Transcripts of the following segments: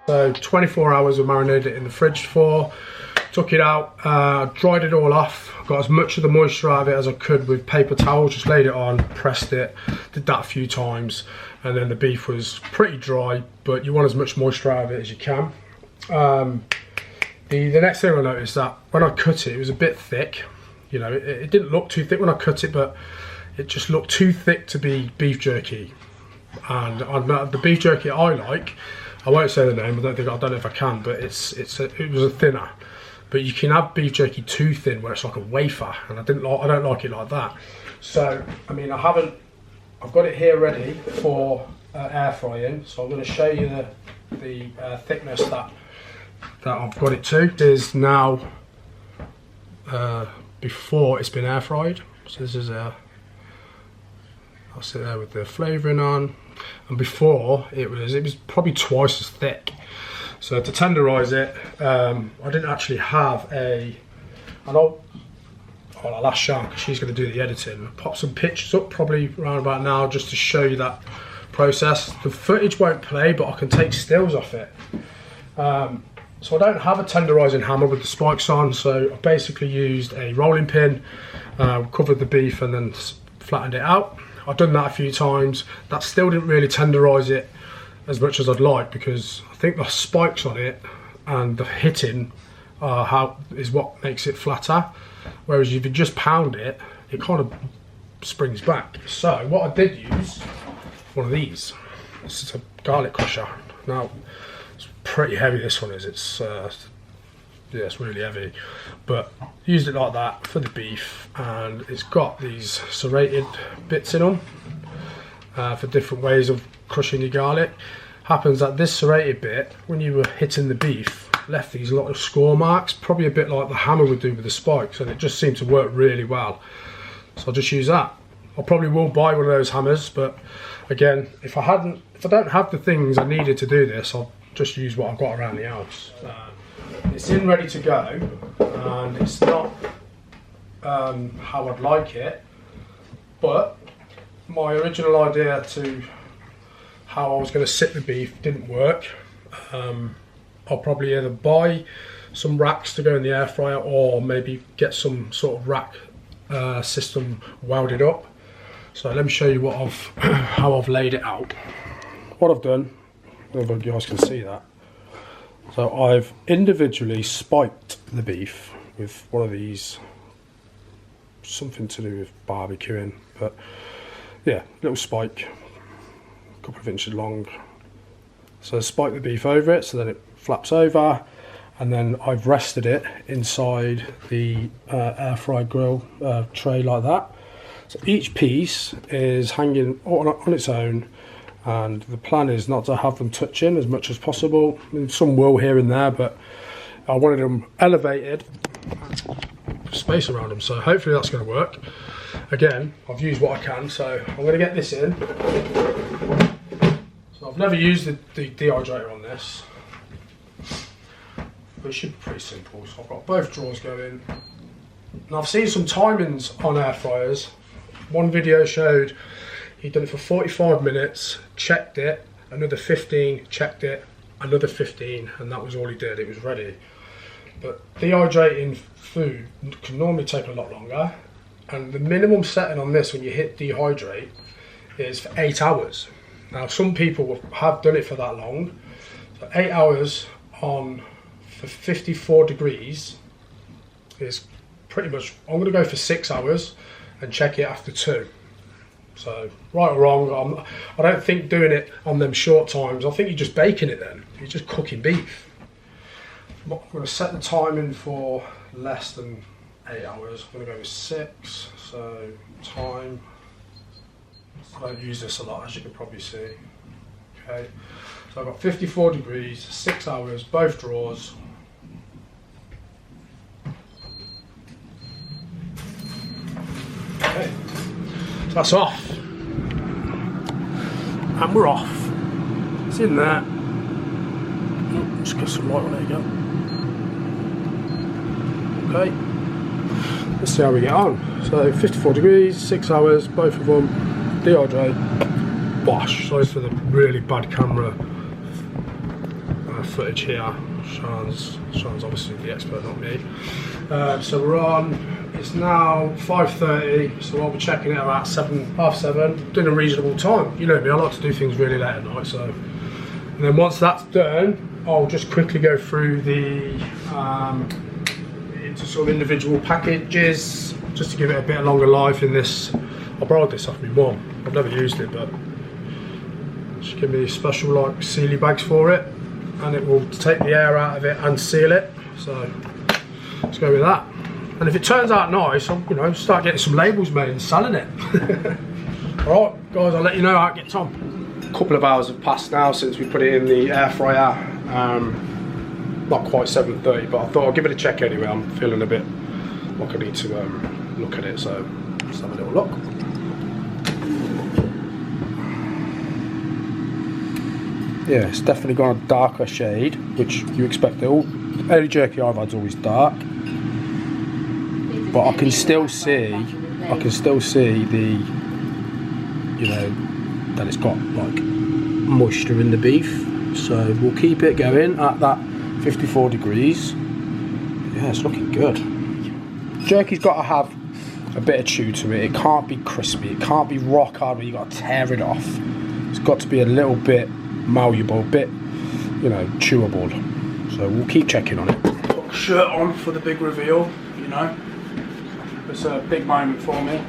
So 24 hours we marinated it in the fridge for. Took it out, dried it all off, got as much of the moisture out of it as I could with paper towels, just laid it on, pressed it, did that a few times, and then the beef was pretty dry, but you want as much moisture out of it as you can. The next thing I noticed that when I cut it, it was a bit thick. You know, it didn't look too thick when I cut it, but it just looked too thick to be beef jerky. And the beef jerky I like, I won't say the name, I don't know if I can, but it was a thinner. But you can have beef jerky too thin where it's like a wafer, and I don't like it like that. So I mean, I've got it here ready for air frying. So I'm going to show you the thickness that I've got it to. It is now before it's been air fried. So this is I'll sit there with the flavouring on, and before it was probably twice as thick. So to tenderise it, I didn't actually have I'll ask Shan, because she's going to do the editing. I'll pop some pictures up probably around about now just to show you that process. The footage won't play, but I can take stills off it. So I don't have a tenderising hammer with the spikes on, so I basically used a rolling pin, covered the beef and then flattened it out. I've done that a few times. That still didn't really tenderise it as much as I'd like, because I think the spikes on it and the hitting is what makes it flatter, whereas if you just pound it, it kind of springs back. So what I did use, one of these. This is a garlic crusher. Now it's pretty heavy, this one is, yeah, it's really heavy, but used it like that for the beef, and it's got these serrated bits in them for different ways of crushing your garlic. Happens that this serrated bit, when you were hitting the beef, left these lot of score marks, probably a bit like the hammer would do with the spikes, and it just seemed to work really well. So I'll just use that. I probably will buy one of those hammers, but again, if I don't have the things I needed to do this, I'll just use what I've got around the house. It's in ready to go, and it's not how I'd like it, but my original idea to how I was going to sit the beef didn't work. I'll probably either buy some racks to go in the air fryer, or maybe get some sort of rack system welded up. So let me show you how I've laid it out. What I've done, I don't know if you guys can see that. So I've individually spiked the beef with one of these, something to do with barbecuing, but yeah, little spike, a couple of inches long. So I spike the beef over it, so then it flaps over, and then I've rested it inside the air fry grill tray like that. So each piece is hanging on its own, and the plan is not to have them touching as much as possible. I mean, some will here and there, but I wanted them elevated, space around them, so hopefully that's going to work. Again, I've used what I can, so I'm going to get this in. So I've never used the dehydrator on this, but it should be pretty simple. So I've got both drawers going. Now I've seen some timings on air fryers. One video showed he'd done it for 45 minutes, checked it, another 15, checked it, another 15, and that was all he did, it was ready. But dehydrating food can normally take a lot longer, and the minimum setting on this when you hit dehydrate is for 8 hours. Now some people have done it for that long, so 8 hours on for 54 degrees is pretty much, I'm going to go for 6 hours and check it after 2. So right or wrong, I don't think doing it on them short times, I think you're just baking it then, you're just cooking beef. I'm going to set the timing for less than 8 hours, I'm going to go with 6, so time, I don't use this a lot as you can probably see. Okay, so I've got 54 degrees, 6 hours, both drawers. Okay, so that's off, and we're off. It's in there. Just get some light on it again. Okay, let's see how we get on. So 54 degrees, 6 hours, both of them, dehydrate, wash. Sorry for the really bad camera footage here. Sean's obviously the expert, not me. So we're on, it's now 5:30, so I'll be checking it about 7, half 7, doing a reasonable time. You know me, I like to do things really late at night, so. And then once that's done, I'll just quickly go through the, into sort of individual packages, just to give it a bit of longer life in this. I borrowed this off my mum, I've never used it, but she gave me these special like sealy bags for it, and it will take the air out of it and seal it, so let's go with that. And if it turns out nice, I'll, you know, start getting some labels made and selling it. Alright guys, I'll let you know how it gets on. A couple of hours have passed now since we put it in the air fryer. Not quite 7:30, but I thought I'll give it a check anyway. I'm feeling a bit like I need to look at it, so let's have a little look. Yeah, it's definitely got a darker shade, which you expect. Any jerky I've had is always dark, but I can still see the, you know, that it's got like moisture in the beef. So we'll keep it going at that 54 degrees. Yeah, it's looking good. Jerky's got to have a bit of chew to it. It can't be crispy. It can't be rock hard where you got to tear it off. It's got to be a little bit malleable, a bit, you know, chewable. So we'll keep checking on it. Put the shirt on for the big reveal, you know. It's a big moment for me.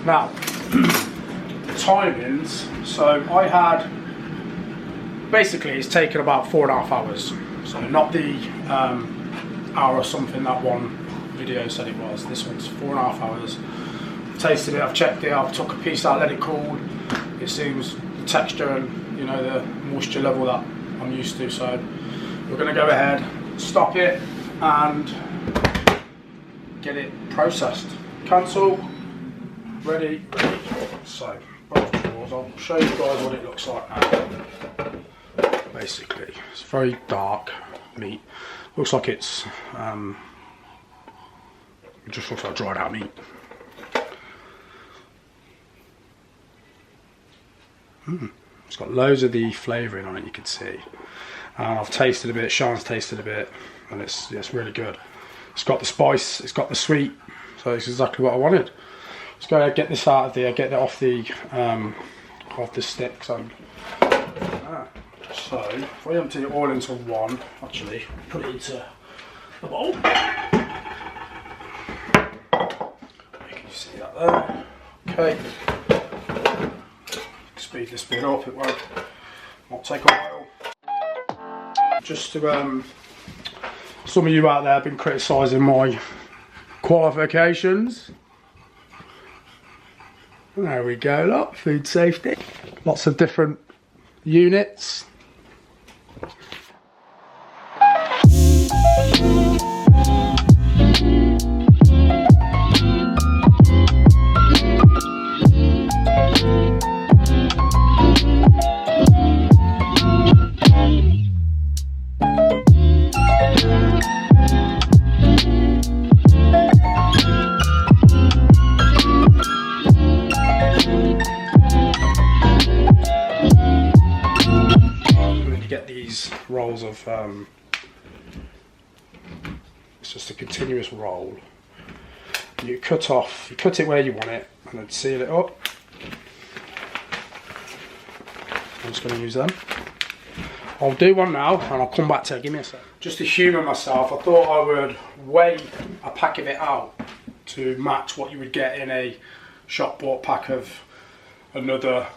Now, timings. So I had, basically it's taken about 4.5 hours. So not the hour or something that one video said it was. This one's 4.5 hours. I've tasted it, I've checked it, I've took a piece out, let it cool. It seems the texture and, you know, the moisture level that I'm used to. So we're gonna go ahead, stop it and get it processed. Cancel, ready. So both drawers, I'll show you guys what it looks like now. Basically, it's very dark meat. Looks like it's it just looks like dried out meat. It's got loads of the flavouring on it, you can see. And I've tasted a bit, Sean's tasted a bit, and it's really good. It's got the spice, it's got the sweet, so it's exactly what I wanted. Let's go ahead and get this out of there, get it off the sticks. So if I empty it all into one, actually put it into the bowl. You can see that there. Okay. Speed this bit up, it won't take a while. Just to some of you out there have been criticising my qualifications. There we go, look, food safety. Lots of different units. Rolls of it's just a continuous roll. You cut it where you want it and then seal it up. I'm just going to use them. I'll do one now and I'll come back to it. Give me a sec. Just to humour myself, I thought I would weigh a pack of it out to match what you would get in a shop bought pack of another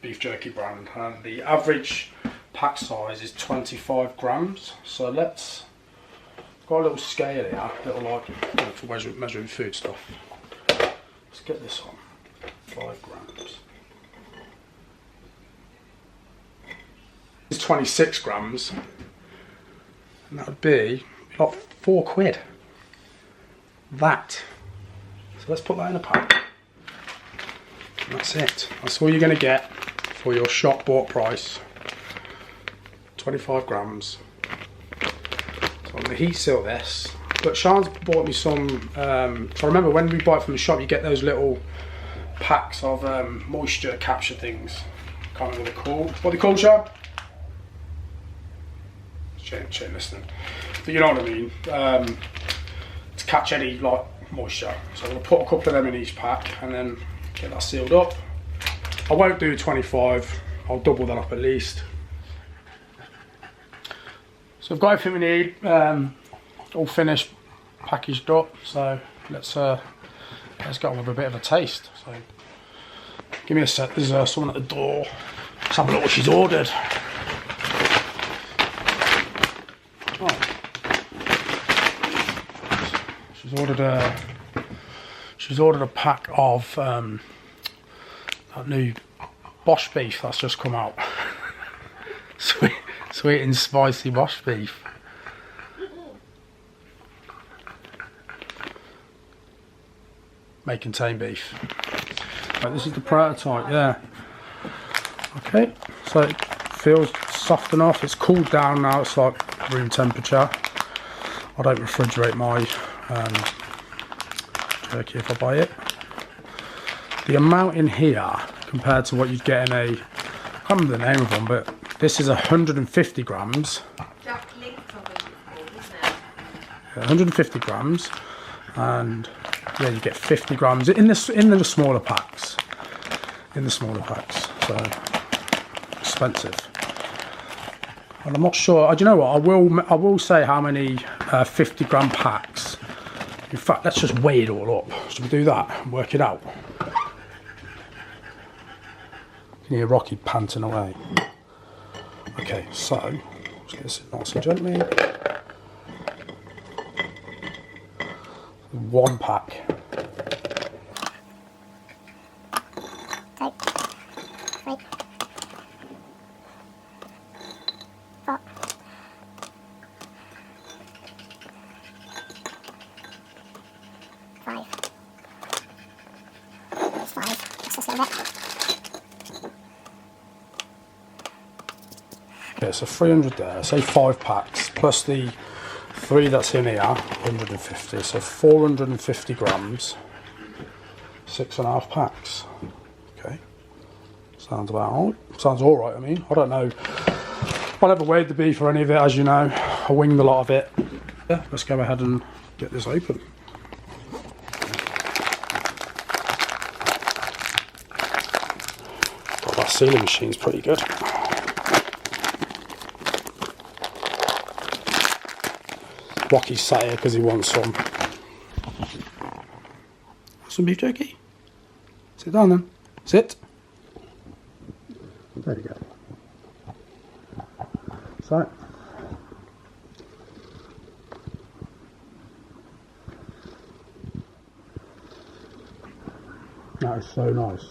beef jerky brand, and the average pack size is 25 grams. So let's got a little scale here, little like, you know, for measuring food stuff. Let's get this on. 5 grams. It's 26 grams, and that would be like £4. That. So let's put that in a pack. And that's it. That's all you're going to get for your shop bought price. 25 grams. So I'm going to heat seal this. But Sean's bought me some, I remember when we buy it from the shop, you get those little packs of moisture capture things. Can't remember what they're called. What are they called, Sean? chain listening. But you know what I mean. To catch any like moisture. So I'm gonna put a couple of them in each pack and then get that sealed up. I won't do 25. I'll double that up at least. So I've got everything we need, all finished, packaged up. So let's get on with a bit of a taste. So give me a sec. There's someone at the door. Let's have a look what she's ordered. Oh. She's ordered a pack of that new Bosch beef that's just come out. Sweet and spicy Bosch beef. May contain beef. Right, this is the prototype, yeah. Okay, so it feels soft enough. It's cooled down now. It's like room temperature. I don't refrigerate my jerky if I buy it. The amount in here compared to what you'd get in a, I can't remember the name of one, but this is 150 grams. Yeah, 150 grams, and yeah, you get 50 grams in the smaller packs. So expensive. And I'm not sure. Do you know what? I will say how many 50 gram packs. In fact, let's just weigh it all up. Should we do that and work it out? Can you hear Rocky panting away? Okay, so let's get this in nice and gently. One pack. Okay, so 300 there, say 5 packs, plus the 3 that's in here, 150, so 450 grams, 6.5 packs. Okay, sounds about right. Sounds alright, I mean, I don't know. I never weighed the beef or any of it, as you know. I winged a lot of it. Yeah, let's go ahead and get this open. God, that sealing machine's pretty good. Rocky's sat here because he wants some. Some beef jerky? Sit down then. Sit. There you go. So. That is so nice.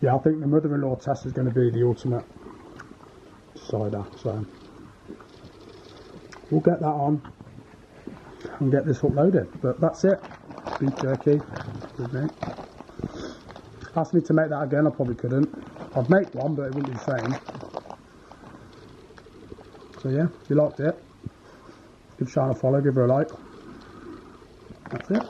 Yeah, I think the mother-in-law test is going to be the ultimate cider, so we'll get that on and get this uploaded. But that's it, beef jerky with me. Asked me to make that again, I probably couldn't. I'd make one, but it wouldn't be the same. So yeah, if you liked it, give Sian a follow, give her a like. That's it.